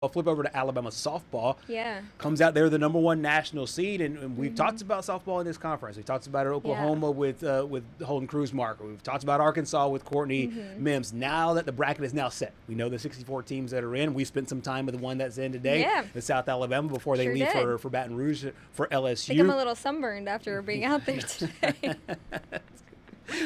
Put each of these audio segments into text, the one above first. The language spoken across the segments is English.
I'll flip over to Alabama softball. Yeah. Comes out there the number 1 national seed, and we've talked about softball in this conference. We talked about it Oklahoma with Holden Cruzmarker. We've talked about Arkansas with Courtney Mims. Now that the bracket is now set, we know the 64 teams that are in. We spent some time with the one that's in today, in South Alabama, before they leave for Baton Rouge for LSU. I think I'm a little sunburned after being out there today.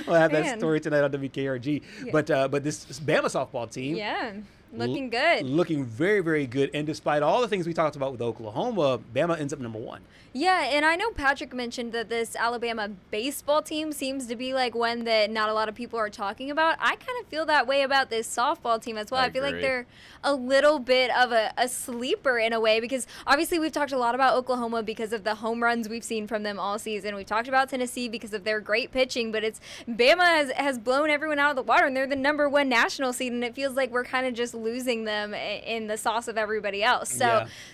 We'll have that story tonight on WKRG. Yeah. But this Bama softball team, looking good. Looking very, very good. And despite all the things we talked about with Oklahoma, Bama ends up number 1. Yeah, and I know Patrick mentioned that this Alabama baseball team seems to be like one that not a lot of people are talking about. I kind of feel that way about this softball team as well. I feel like they're a little bit of a sleeper in a way, because obviously we've talked a lot about Oklahoma because of the home runs we've seen from them all season. We've talked about Tennessee because of their great pitching, but it's Bama has blown everyone out of the water, and they're the number 1 national seed, and it feels like we're kind of just losing them in the sauce of everybody else.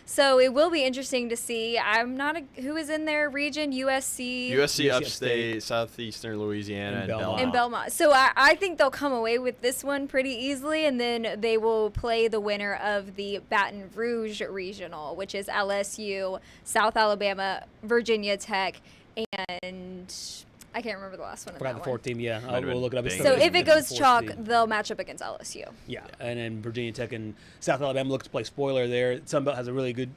So it will be interesting to see. I'm not who is in their region? USC Upstate, Southeastern Louisiana, and Belmont. So I think they'll come away with this one pretty easily, and then they will play the winner of the Baton Rouge Regional, which is LSU, South Alabama, Virginia Tech, and I can't remember the last one. Forgot the 4th team, we'll look it up. So if it goes chalk, they'll match up against LSU. Yeah, and then Virginia Tech and South Alabama look to play spoiler there. Sunbelt has a really good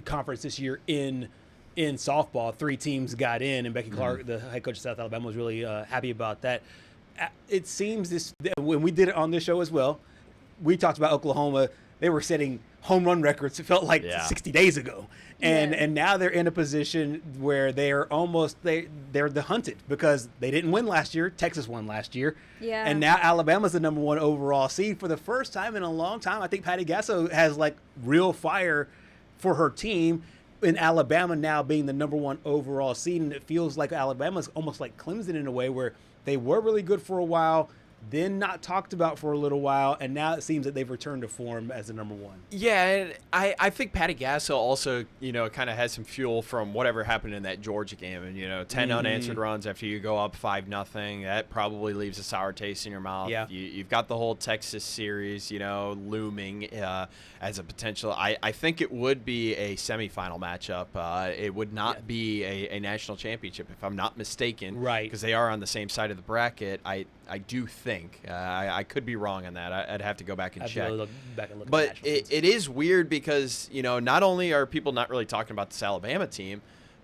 conference this year in softball. 3 teams got in, and Becky Clark, the head coach of South Alabama, was really happy about that. It seems when we did it on this show as well, we talked about Oklahoma. They were setting home run records, it felt like 60 days ago. And now they're in a position where they're the hunted, because they didn't win last year. Texas won last year. Yeah. And now Alabama's the number 1 overall seed for the first time in a long time. I think Patty Gasso has like real fire for her team, in Alabama now being the number 1 overall seed. And it feels like Alabama's almost like Clemson in a way, where they were really good for a while, then not talked about for a little while, and now it seems that they've returned to form as the number 1. Yeah, and I think Patty Gasso also, kind of has some fuel from whatever happened in that Georgia game. And, 10 unanswered runs after you go up 5-0, that probably leaves a sour taste in your mouth. Yeah. You've got the whole Texas series, looming as a potential. I think it would be a semifinal matchup. It would not be a national championship, if I'm not mistaken. Right. Because they are on the same side of the bracket. I do think. I could be wrong on that. I'd have to go back and check. Look back and look but at it is weird because, not only are people not really talking about this Alabama team,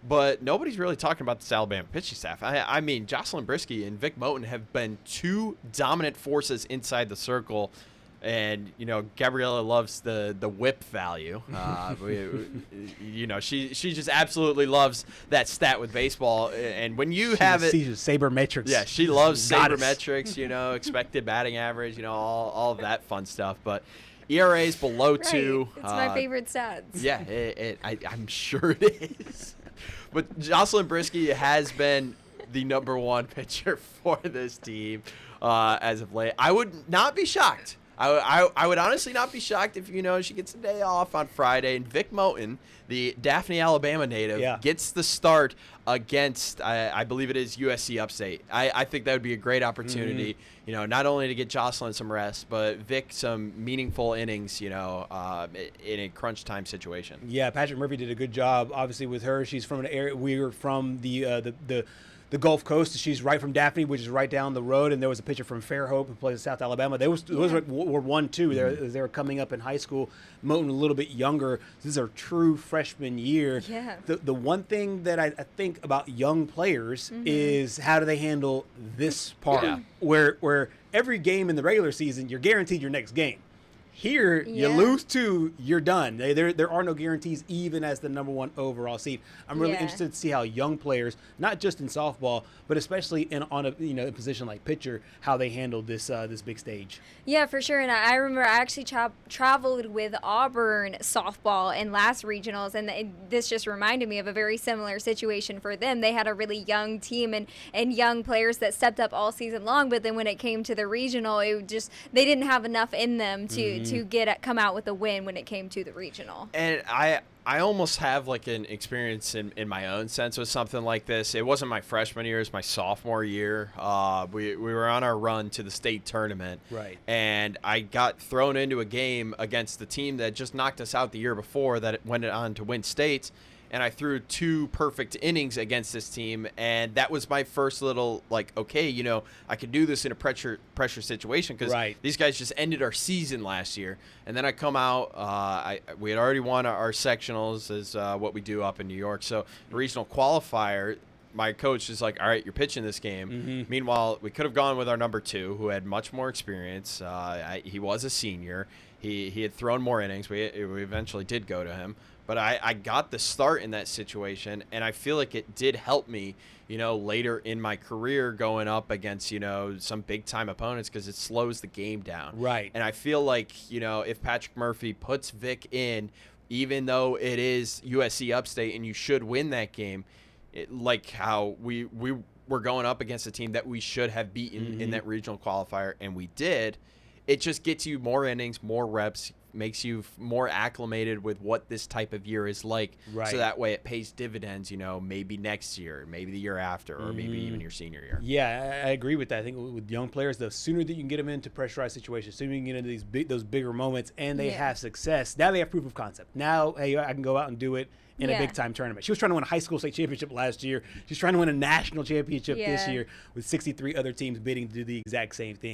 but nobody's really talking about this Alabama pitching staff. I mean, Jocelyn Brisky and Vic Moten have been 2 dominant forces inside the circle. And, Gabriella loves the whip value. She just absolutely loves that stat with baseball. And when you have it. She's sabermetrics. Yeah, she loves sabermetrics, expected batting average, all of that fun stuff. But ERA is below 2. It's my favorite stats. Yeah, I'm sure it is. But Jocelyn Brisky has been the number 1 pitcher for this team as of late. I would not be shocked. I would honestly not be shocked if, she gets a day off on Friday and Vic Moten, the Daphne, Alabama native, gets the start against, I believe it is USC Upstate. I think that would be a great opportunity, not only to get Jocelyn some rest, but Vic some meaningful innings, in a crunch time situation. Yeah, Patrick Murphy did a good job, obviously, with her. She's from an area, we were from the Gulf Coast. She's right from Daphne, which is right down the road, and there was a pitcher from Fairhope who plays in South Alabama. Those were 1-2. They were coming up in high school. Moten a little bit younger. This is her true freshman year. Yeah. The one thing that I think about young players is how do they handle this part, where every game in the regular season, you're guaranteed your next game. Here, you lose 2, you're done. There are no guarantees, even as the number 1 overall seed. I'm really interested to see how young players, not just in softball, but especially on a position like pitcher, how they handle this big stage. Yeah, for sure. And I remember I actually traveled with Auburn softball in last regionals, and this just reminded me of a very similar situation for them. They had a really young team and young players that stepped up all season long, but then when it came to the regional, they didn't have enough in them to to come out with a win when it came to the regional. And I almost have like an experience in my own sense with something like this. It wasn't my freshman year, it was my sophomore year. We were on our run to the state tournament. Right. And I got thrown into a game against the team that just knocked us out the year before that went on to win states. And I threw 2 perfect innings against this team, and that was my first little, like, okay, you know, I could do this in a pressure situation because these guys just ended our season last year. And then I come out, we had already won our sectionals, is what we do up in New York. So the regional qualifier, my coach is like, all right, you're pitching this game. Meanwhile, we could have gone with our number 2, who had much more experience. He was a senior. He had thrown more innings. We eventually did go to him. But I got the start in that situation, and I feel like it did help me, you know, later in my career going up against, you know, some big-time opponents because it slows the game down. Right. And I feel like, you know, if Patrick Murphy puts Vic in, even though it is USC Upstate and you should win that game, like how we were going up against a team that we should have beaten in that regional qualifier, and we did, it just gets you more innings, more reps, makes you more acclimated with what this type of year is like. Right. So that way it pays dividends, you know, maybe next year, maybe the year after, or maybe even your senior year. Yeah, I agree with that. I think with young players, the sooner that you can get them into pressurized situations, the sooner you can get into those bigger moments, and they have success, now they have proof of concept. Now, hey, I can go out and do it in a big-time tournament. She was trying to win a high school state championship last year. She's trying to win a national championship this year with 63 other teams bidding to do the exact same thing.